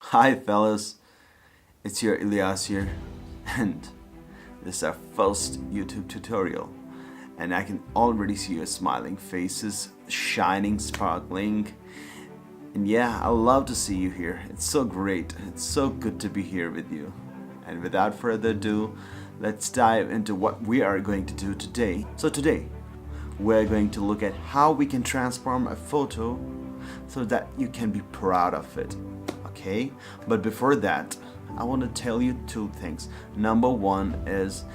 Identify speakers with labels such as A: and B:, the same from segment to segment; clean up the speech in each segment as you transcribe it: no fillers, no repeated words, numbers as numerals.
A: Hi fellas, it's your Elias here, and this is our first YouTube tutorial, and I can already see your smiling faces, shining, sparkling, and yeah, I love to see you here. It's so great, it's so good to be here with you. And without further ado, let's dive into what we are going to do today. So today, we're going to look at how we can transform a photo so that you can be proud of it. Okay, but before that, I want to tell you two things. Number one is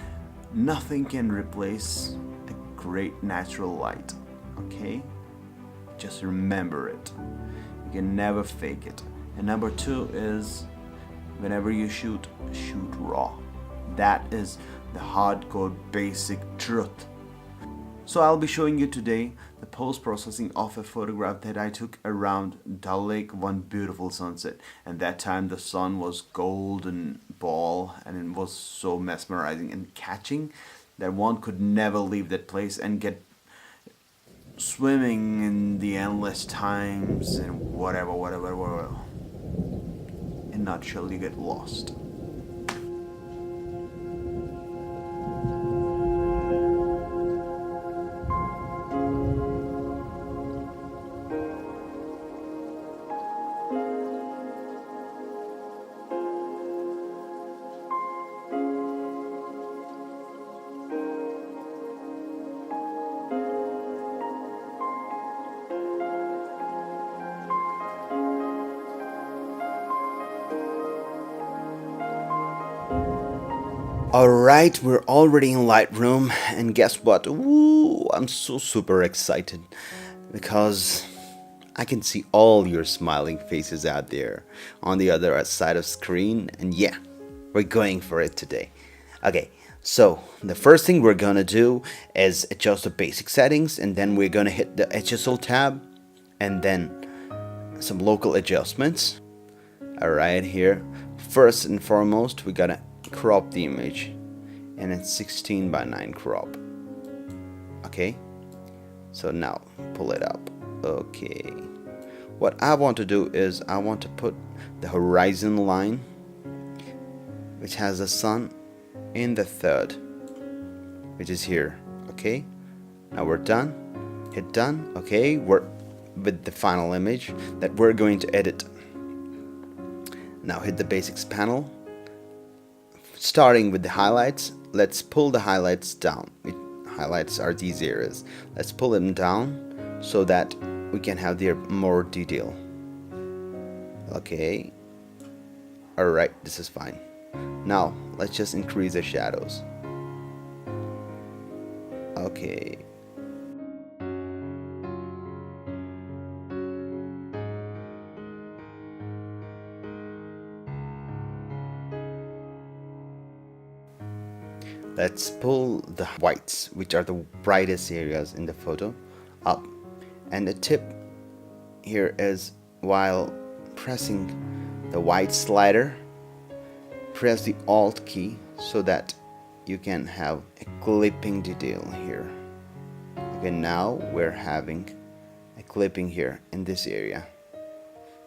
A: nothing can replace a great natural light. Okay, just remember it. You can never fake it. And number two is whenever you shoot raw. That is the hardcore basic truth. So I'll be showing you today the post-processing of a photograph that I took around Dal Lake one beautiful sunset. And that time the sun was golden ball and it was so mesmerizing and catching that one could never leave that place and get swimming in the endless times and whatever. In a nutshell, you get lost. Alright, we're already in Lightroom, and guess what? Woo, I'm so super excited because I can see all your smiling faces out there on the other side of screen, and yeah, we're going for it today. Okay, so the first thing we're gonna do is adjust the basic settings, and then we're gonna hit the HSL tab, and then some local adjustments. Alright, here, first and foremost, we gotta crop the image, and it's 16:9 crop. Okay, so now pull it up. Okay, what I want to do is I want to put the horizon line, which has the sun, in the third, which is here. Okay, now we're done. Hit done. Okay, we're with the final image that we're going to edit. Now hit the basics panel. Starting with the highlights, let's pull the highlights down. Highlights are these areas. Let's pull them down so that we can have their more detail. Okay. Alright, this is fine. Now, let's just increase the shadows. Okay. Let's pull the whites, which are the brightest areas in the photo, up. And the tip here is while pressing the white slider, press the Alt key so that you can have a clipping detail here. Okay, now we're having a clipping here in this area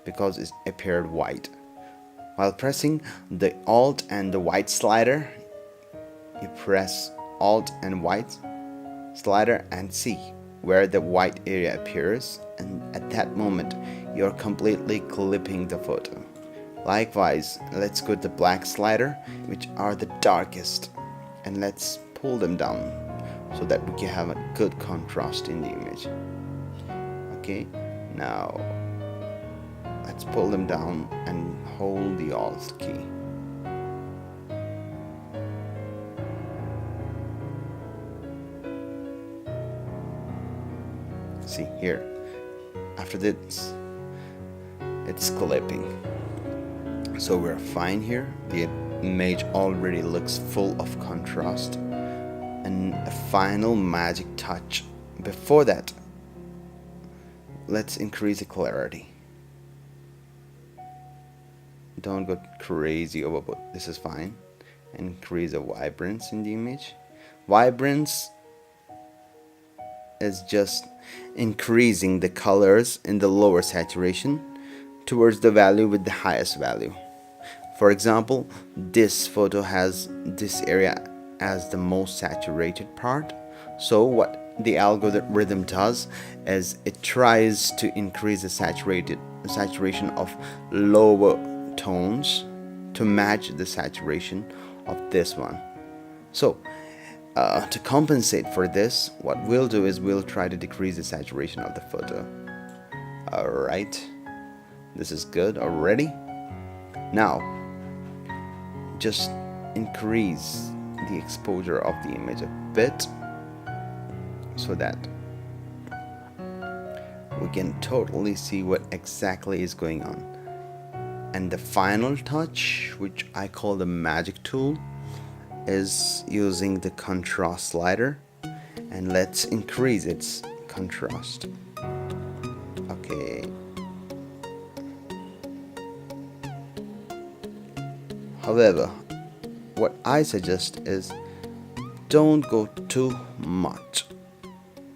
A: because it appeared white. While pressing the Alt and the white slider, you press Alt and white slider and see where the white area appears, and at that moment you're completely clipping the photo. Likewise, let's go to the black slider, which are the darkest, and let's pull them down so that we can have a good contrast in the image. Okay, now let's pull them down and hold the Alt key. See here, after this, it's clipping. So we're fine here. The image already looks full of contrast. And a final magic touch. Before that, let's increase the clarity. Don't go crazy overboard. This is fine. Increase the vibrance in the image. Vibrance is just increasing the colors in the lower saturation towards the value with the highest value. For example, this photo has this area as the most saturated part. So what the algorithm does is it tries to increase the saturation of lower tones to match the saturation of this one. So to compensate for this, what we'll do is we'll try to decrease the saturation of the photo. Alright, this is good already. Now just increase the exposure of the image a bit so that we can totally see what exactly is going on. And the final touch, which I call the magic tool, is using the contrast slider, and let's increase its contrast. Okay. However, what I suggest is don't go too much.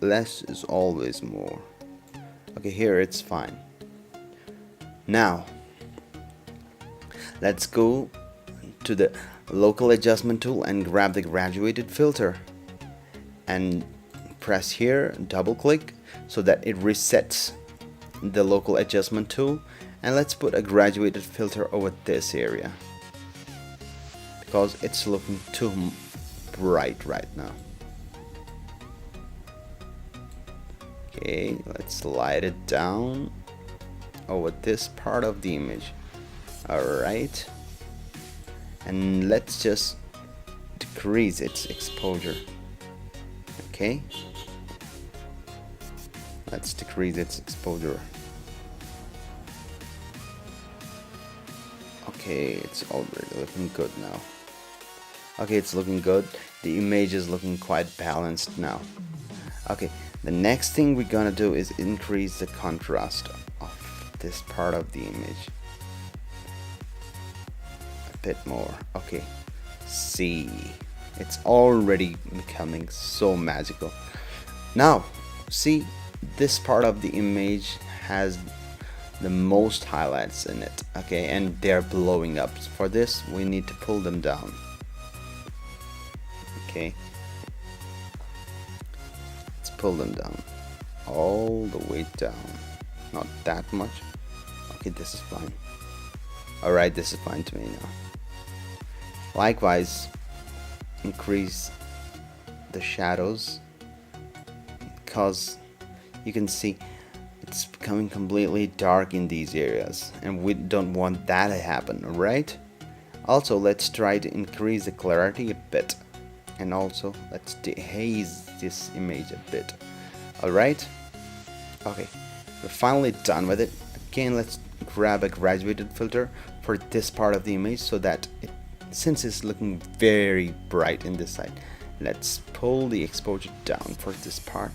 A: Less is always more. Okay, here it's fine. Now let's go to the local adjustment tool and grab the graduated filter and press here, double click so that it resets the local adjustment tool, and let's put a graduated filter over this area because it's looking too bright right now. Okay, let's slide it down over this part of the image. Alright, and let's just decrease its exposure. Okay, let's decrease its exposure. Okay, it's already looking good now. Okay, it's looking good. The image is looking quite balanced now. Okay, the next thing we're gonna do is increase the contrast of this part of the image a bit more. Okay, see, it's already becoming so magical. Now see, this part of the image has the most highlights in it, okay, and they're blowing up. For this we need to pull them down. Okay, let's pull them down all the way down, not that much. Okay, this is fine. Alright, this is fine to me now. Likewise, increase the shadows because you can see it's becoming completely dark in these areas and we don't want that to happen, right? Also, let's try to increase the clarity a bit, and also let's dehaze this image a bit. Alright, okay, we're finally done with it. Again, let's grab a graduated filter for this part of the image so that since it's looking very bright in this side, let's pull the exposure down for this part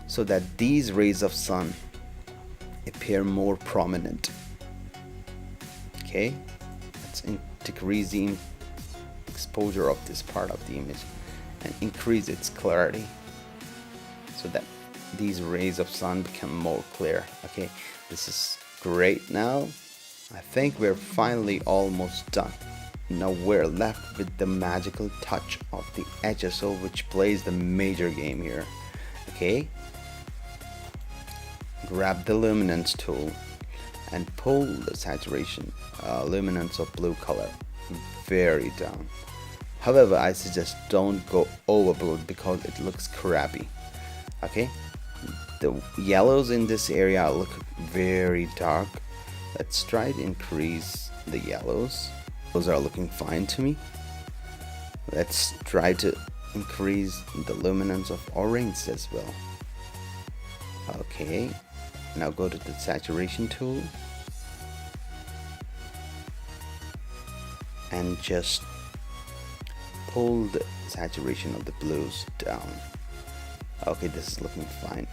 A: so that these rays of sun appear more prominent. Okay, let's decrease the exposure of this part of the image and increase its clarity so that these rays of sun become more clear. Okay, this is great. Now I think we're finally almost done. Now we're left with the magical touch of the HSO, which plays the major game here. Okay, grab the luminance tool and pull the saturation luminance of blue color very down. However, I suggest don't go overboard because it looks crappy. Okay, the yellows in this area look very dark. Let's try to increase the yellows. Those are looking fine to me. Let's try to increase the luminance of orange as well. Okay, now go to the saturation tool and just pull the saturation of the blues down. Okay, this is looking fine.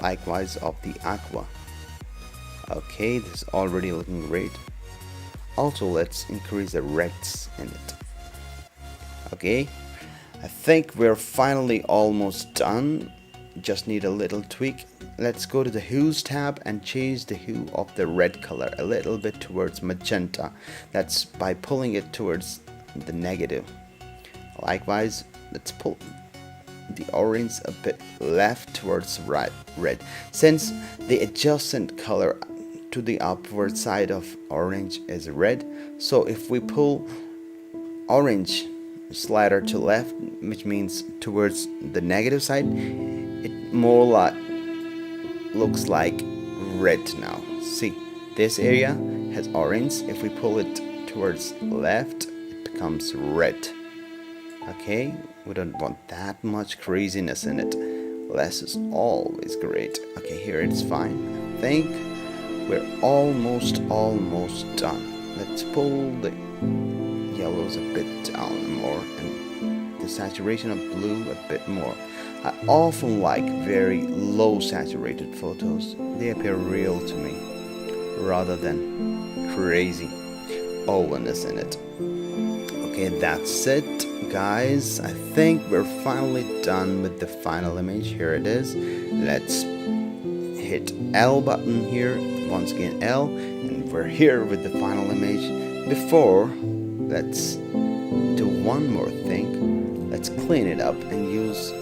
A: Likewise of the aqua. Okay, this is already looking great. Also, let's increase the reds in it. Okay, I think we're finally almost done. Just need a little tweak
B: let's go to the hues tab and change the hue of the red color a little bit towards magenta. That's by pulling it towards the negative. Likewise, let's pull the orange a bit left towards red, since the adjacent color to the upward side of orange is red. So if we pull orange slider to left, which means towards the negative side, it more like looks like red now. See, this area has orange. If we pull it towards left, it becomes red. Okay, we don't want that much craziness in it. Less is always great. Okay, here it's fine. I think we're almost done. Let's pull the yellows a bit down more and the saturation of blue a bit more. I often like very low saturated photos. They appear real to me rather than crazy overness in it. Okay, that's it, guys. I think we're finally done with the final image. Here it is. Let's hit L button here. Once again L, and we're here with the final image. Before, let's do one more thing. Let's clean it up and use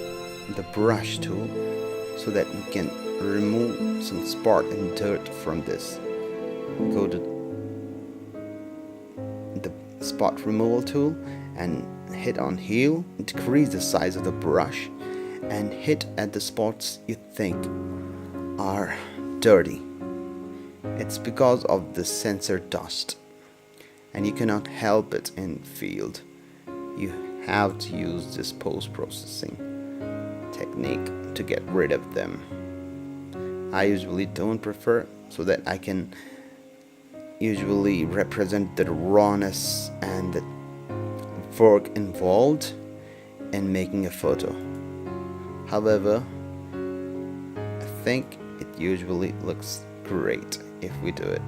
B: the brush tool so that we can remove some spot and dirt from this. Go to the spot removal tool and hit on hue, decrease the size of the brush, and hit at the spots you think are dirty. It's because of the sensor dust, and you cannot help it in field. You have to use this post-processing technique to get rid of them. I usually don't prefer, so that I can usually represent the rawness and the work involved in making a photo. However, I think it usually looks great if we do it.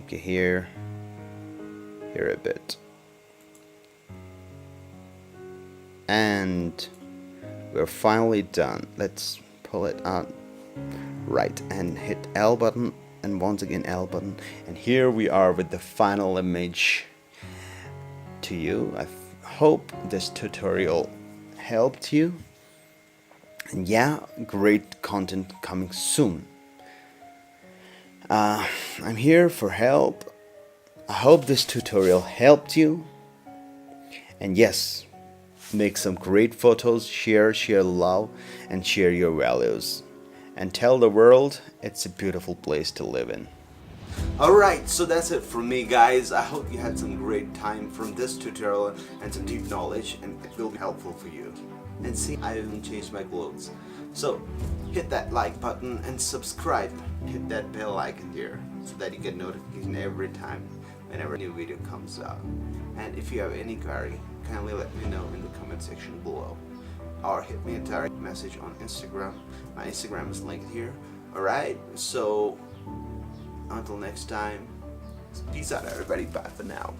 B: Okay, here a bit, and we're finally done. Let's pull it out right and hit L button, and once again L button, and here we are with the final image to you. I hope this tutorial helped you, and yeah, great content coming soon. I'm here for help. I hope this tutorial helped you, and yes, make some great photos, share love, and share your values, and tell the world it's a beautiful place to live in.
A: Alright, so that's it from me, guys. I hope you had some great time from this tutorial and some deep knowledge, and it will be helpful for you. And see, I even changed my clothes. So hit that like button and subscribe. Hit that bell icon there so that you get notification every time whenever a new video comes out. And if you have any query, kindly let me know in the comment section below, or hit me a direct message on Instagram. My Instagram is linked here. Alright, so until next time, peace out everybody, bye for now.